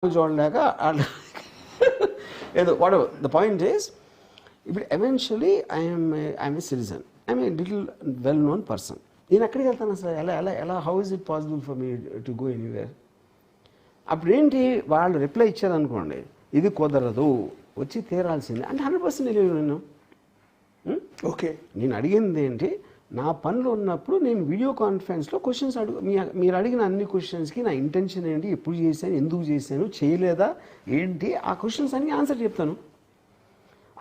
చూడలేక ఏదో whatever the point is ఇప్పుడు eventually I'm a citizen I'm a little well known person. నేను ఎక్కడికి వెళ్తాను అసలు? ఎలా ఎలా ఎలా how is it possible for me to go anywhere? అప్పుడేంటి వాళ్ళు రిప్లై ఇచ్చారనుకోండి, ఇది కుదరదు, వచ్చి తీరాల్సిందే అంటే 100% తెలియదు. నేను ఓకే, నేను అడిగింది ఏంటి, నా పనులు ఉన్నప్పుడు నేను వీడియో కాన్ఫరెన్స్లో క్వశ్చన్స్ మీరు అడిగిన అన్ని క్వశ్చన్స్కి నా ఇంటెన్షన్ ఏంటి, ఎప్పుడు చేశాను, ఎందుకు చేశాను, చేయలేదా ఏంటి, ఆ క్వశ్చన్స్ అన్నీ ఆన్సర్ చెప్తాను.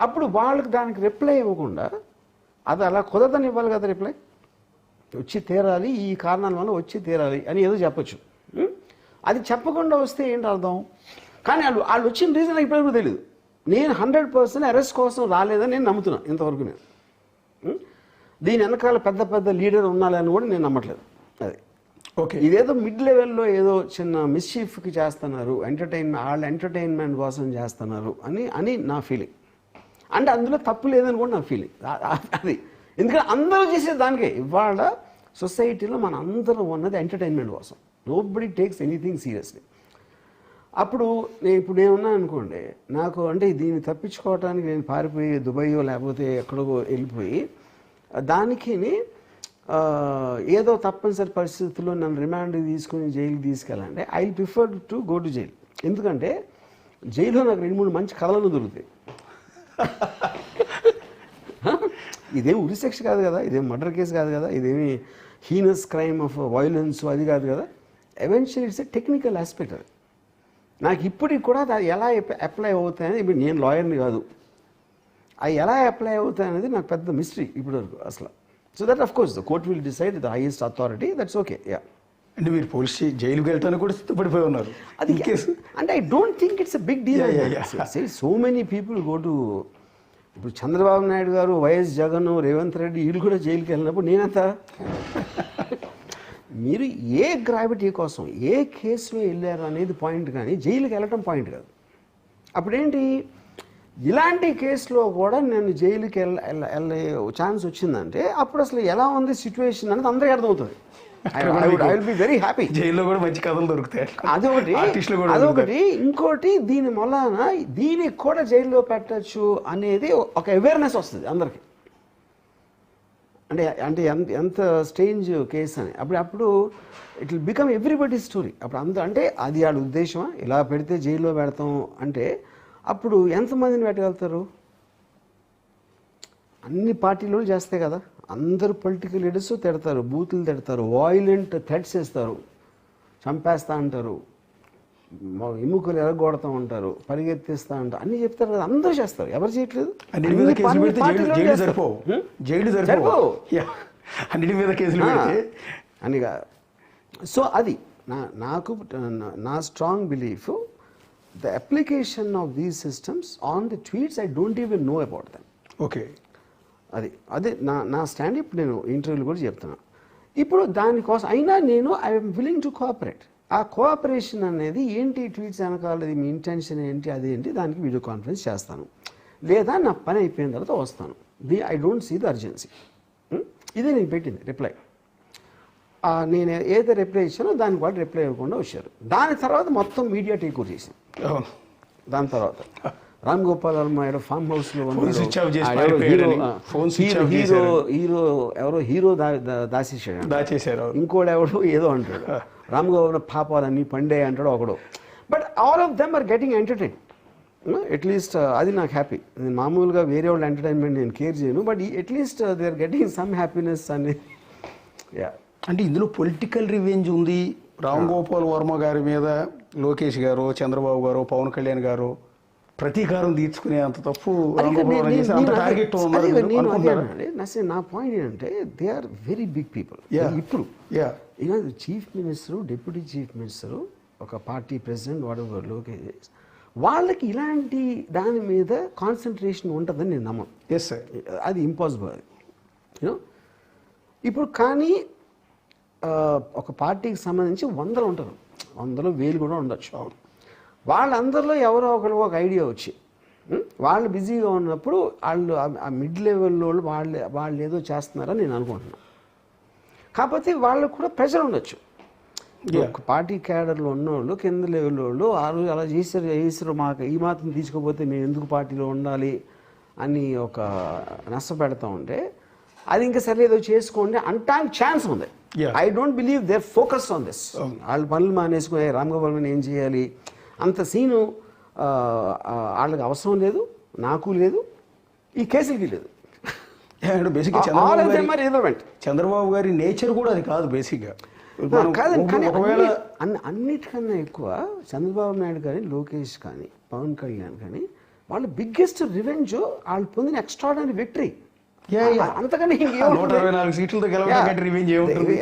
అప్పుడు వాళ్ళకి దానికి రిప్లై ఇవ్వకుండా అది అలా కుదరదని ఇవ్వాలి కదా. రిప్లై వచ్చి తీరాలి, ఈ కారణాల వల్ల వచ్చి తీరాలి అని ఏదో చెప్పచ్చు. అది చెప్పకుండా వస్తే ఏంటి అర్థం? కానీ వాళ్ళు వచ్చిన రీజన్ నాకు ఇప్పటివరకు తెలియదు. నేను 100% అరెస్ట్ కోసం రాలేదని నేను నమ్ముతున్నాను ఇంతవరకు. నేను దీని వెనకాల పెద్ద పెద్ద లీడర్ ఉన్నాలని కూడా నేను నమ్మట్లేదు. అది ఓకే, ఇదేదో మిడ్ లెవెల్లో ఏదో చిన్న మిస్చీఫ్కి చేస్తున్నారు, వాళ్ళ ఎంటర్టైన్మెంట్ కోసం చేస్తున్నారు అని నా ఫీలింగ్. అంటే అందులో తప్పు లేదని కూడా నా ఫీలింగ్. అది ఎందుకంటే అందరూ చేసేది దానికే. ఇవాళ సొసైటీలో మన అందరం ఉన్నది ఎంటర్టైన్మెంట్ కోసం. Nobody takes anything seriously. అప్పుడు ఇప్పుడు నేనున్నాను అనుకోండి, నాకు అంటే దీన్ని తప్పించుకోవడానికి నేను పారిపోయి దుబాయో లేకపోతే ఎక్కడో వెళ్ళిపోయి దానికి ఏదో తప్పనిసరి పరిస్థితుల్లో నన్ను రిమాండ్కి తీసుకుని జైలుకి తీసుకెళ్ళాలంటే I prefer to go to jail. ఎందుకంటే జైల్లో నాకు 2-3 మంచి కథలను దొరుకుతాయి. ఇదేం ఉరిశిక్ష కాదు కదా, ఇదేం మర్డర్ కేసు కాదు కదా, ఇదేమి హీనస్ క్రైమ్ ఆఫ్ వైలెన్స్ అది కాదు కదా. Eventually it's a technical aspect. అది నాకు ఇప్పటికి కూడా అది ఎలా అప్లై అవుతాయని, ఇప్పుడు నేను లాయర్ని కాదు, అవి ఎలా అప్లై అవుతాయి అనేది నాకు పెద్ద మిస్టరీ ఇప్పటివరకు అసలు. So that of course the court will decide, the highest authority, that's okay. Yeah, అంటే మీరు పోలీస్ జైలుకి వెళ్తాను కూడా సిద్ధపడిపోయి ఉన్నారు అది కేసు. అంటే I don't think it's a big deal. So many people go to, ఇప్పుడు చంద్రబాబు నాయుడు గారు, వైఎస్ జగన్, రేవంత్ రెడ్డి వీళ్ళు కూడా జైలుకి వెళ్ళినప్పుడు నేనంతా మీరు ఏ గ్రావిటీ కోసం ఏ కేసులో వెళ్ళారు అనేది పాయింట్, కానీ జైలుకి వెళ్ళటం పాయింట్ కాదు. అప్పుడేంటి, ఇలాంటి కేసులో కూడా నేను జైలుకి వెళ్ళే ఛాన్స్ వచ్చిందంటే అప్పుడు అసలు ఎలా ఉంది సిచ్యువేషన్ అనేది అందరికీ అర్థమవుతుంది. I will be very happy. జైల్లో కూడా మంచి కథలు దొరుకుతాయి. అదొకటి. ఇంకోటి, దీని వలన దీనికి కూడా జైల్లో పెట్టచ్చు అనేది ఒక అవేర్నెస్ వస్తుంది అందరికి. అంటే ఎంత స్ట్రేంజ్ కేసు అని అప్పుడు it will become everybody story. అప్పుడు అంటే అది వాళ్ళ ఉద్దేశమా, ఇలా పెడితే జైల్లో పెడతాం అంటే అప్పుడు ఎంతమందిని పెట్టగలుగుతారు? అన్ని పార్టీలు చేస్తాయి కదా, అందరు పొలిటికల్ లీడర్స్ తిడతారు, బూతులు తిడతారు, వాయిలెంట్ థ్రెట్స్ వేస్తారు, చంపేస్తా అంటారు, ఎముకలు ఎరగొడతా ఉంటారు, పరిగెత్తిస్తా ఉంటారు, అన్నీ చెప్తారు కదా, అందరూ చేస్తారు. ఎవరు చేయట్లేదు? అనిగా. సో అది నాకు నా strong belief, the application of these systems on the tweets, I don't even know about them. Okay, అదే నా స్టాండ్. ఇప్పుడు నేను ఇంటర్వ్యూలు కూడా చెప్తున్నా. ఇప్పుడు దానికోసం అయినా నేను ఐఎమ్ విల్లింగ్ టు కోఆపరేట్. ఆ కోఆపరేషన్ అనేది ఏంటి, ట్వీట్స్ వెనకాలది మీ ఇంటెన్షన్ ఏంటి, అదేంటి, దానికి వీడియో కాన్ఫరెన్స్ చేస్తాను, లేదా నా పని అయిపోయిన తర్వాత వస్తాను. I don't see the urgency. ఇదే నేను పెట్టింది రిప్లై. నేను ఏదైతే రిప్లై ఇచ్చానో దానికి వాళ్ళు రిప్లై ఇవ్వకుండా వచ్చారు. దాని తర్వాత మొత్తం మీడియా టేక్ ఓవర్ చేసింది. దాని తర్వాత రామ్ గోపాల్ వర్మ ఫామ్ హౌస్లో హీరో దాచేసాడు, ఇంకోటి ఎవడో ఏదో అంటాడు, రామ్ గోపాల్ పాపాలన్నీ పండే అంటాడు ఒకడు. But all of them are getting entertain. At least అది నాకు హ్యాపీ. నేను మామూలుగా వేరే వాళ్ళ ఎంటర్టైన్మెంట్ నేను కేర్ చేయను, but at least they are getting some happiness అని. యా, అంటే ఇందులో పొలిటికల్ రివెంజ్ ఉంది. రామ్ గోపాల్ వర్మ గారి మీద లోకేష్ గారు, చంద్రబాబు గారు, పవన్ కళ్యాణ్ గారు ప్రతీకారం తీర్చుకునే అంత తప్పు టార్గెట్. నా పాయింట్ ఏంటంటే they are very big people. ఇప్పుడు chief minister, deputy chief minister, ఒక పార్టీ ప్రెసిడెంట్, వాట్ లోకేష్, వాళ్ళకి ఇలాంటి దాని మీద కాన్సన్ట్రేషన్ ఉంటుందని నేను నమ్మను. ఎస్ సార్, అది ఇంపాసిబుల్. అది యూనో ఇప్పుడు కానీ ఒక పార్టీకి సంబంధించి 100 ఉంటారు, 100,000 కూడా ఉండొచ్చు. వాళ్ళందరిలో ఎవరో ఒకరు ఒక ఐడియా వచ్చి వాళ్ళు బిజీగా ఉన్నప్పుడు వాళ్ళు ఆ మిడ్ లెవెల్లో వాళ్ళు ఏదో చేస్తున్నారని నేను అనుకుంటున్నాను. కాకపోతే వాళ్ళకు కూడా ప్రెషర్ ఉండొచ్చు. ఒక పార్టీ క్యాడర్లో ఉన్నోళ్ళు కింద లెవెల్ వాళ్ళు ఆ రోజు అలా చేశారు మాకు ఈ మాత్రం తీసుకోపోతే మేము ఎందుకు పార్టీలో ఉండాలి అని ఒక నష్టపెడతా ఉంటే అది ఇంకా సరే ఏదో చేసుకోండి అంటానికి ఛాన్స్ ఉంది. I don't believe they focus on this. వాళ్ళు పనులు మానేసుకుని రామ్ గోపాల్ వర్మ ఏం చేయాలి అంత సీను వాళ్ళకి అవసరం లేదు, నాకు లేదు, ఈ కేసులకి లేదు. బేసిక్గా చంద్రబాబు గారి నేచర్ కూడా అది కాదు బేసిక్గా. కాదండి, కానీ అన్నిటికన్నా ఎక్కువ చంద్రబాబు నాయుడు కానీ లోకేష్ కానీ పవన్ కళ్యాణ్ కానీ వాళ్ళ బిగ్గెస్ట్ రివెంజ్ వాళ్ళు పొందిన ఎక్స్ట్రాడినరీ విక్టరీ. అంతకని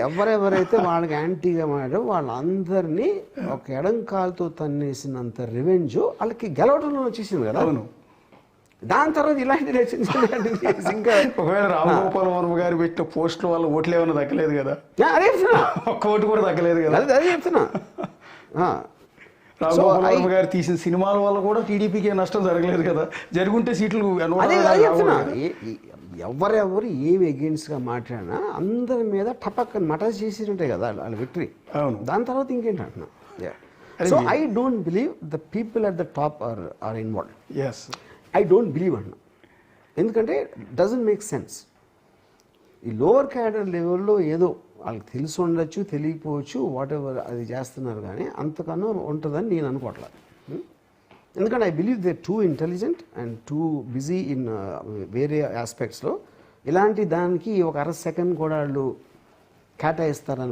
ఎవరెవరైతే వాళ్ళకి యాంటీగా మాడారో వాళ్ళందరినీ ఒక ఎడంకాలతో తన్నేసినంత రివెంజ్ వాళ్ళకి గెలవడంలో వచ్చేసింది కదా. అవును. దాని తర్వాత ఇలాంటి ఇంకా ఒకవేళ రామ్ గోపాల్ వర్మ గారు పెట్టిన పోస్టుల వల్ల ఓట్లు ఏమైనా దక్కలేదు కదా. అదే చెప్తున్నా, ఒక్క ఓటు కూడా దక్కలేదు కదా. అదే చెప్తున్నా. రామ్ గోపాల్ వర్మ గారు తీసిన సినిమాల వల్ల కూడా టీడీపీకి నష్టం జరగలేదు కదా. జరుగుంటే సీట్లు ఎవరెవరు ఏమి అగేన్స్ట్గా మాట్లాడినా అందరి మీద టపక్కన మటా చేసి ఉంటాయి కదా వాళ్ళ విక్టరీ. అవును. దాని తర్వాత ఇంకేంటి అంటున్నా. So I don't believe the people at the top are involved. Yes, I don't believe అన్నా. ఎందుకంటే డజంట్ మేక్ సెన్స్. ఈ లోవర్ క్యాడర్ లెవెల్లో ఏదో వాళ్ళకి తెలిసి ఉండొచ్చు, తెలియకపోవచ్చు, వాట్ ఎవర్ అది చేస్తున్నారు, కానీ అంతకన్నా ఉంటుందని నేను అనుకోవట్లేదు. ఎందుకంటే I believe they too intelligent and too busy in వేరే ఆస్పెక్ట్స్లో. ఇలాంటి దానికి ఒక అర సెకండ్ కూడా వాళ్ళు కేటాయిస్తారని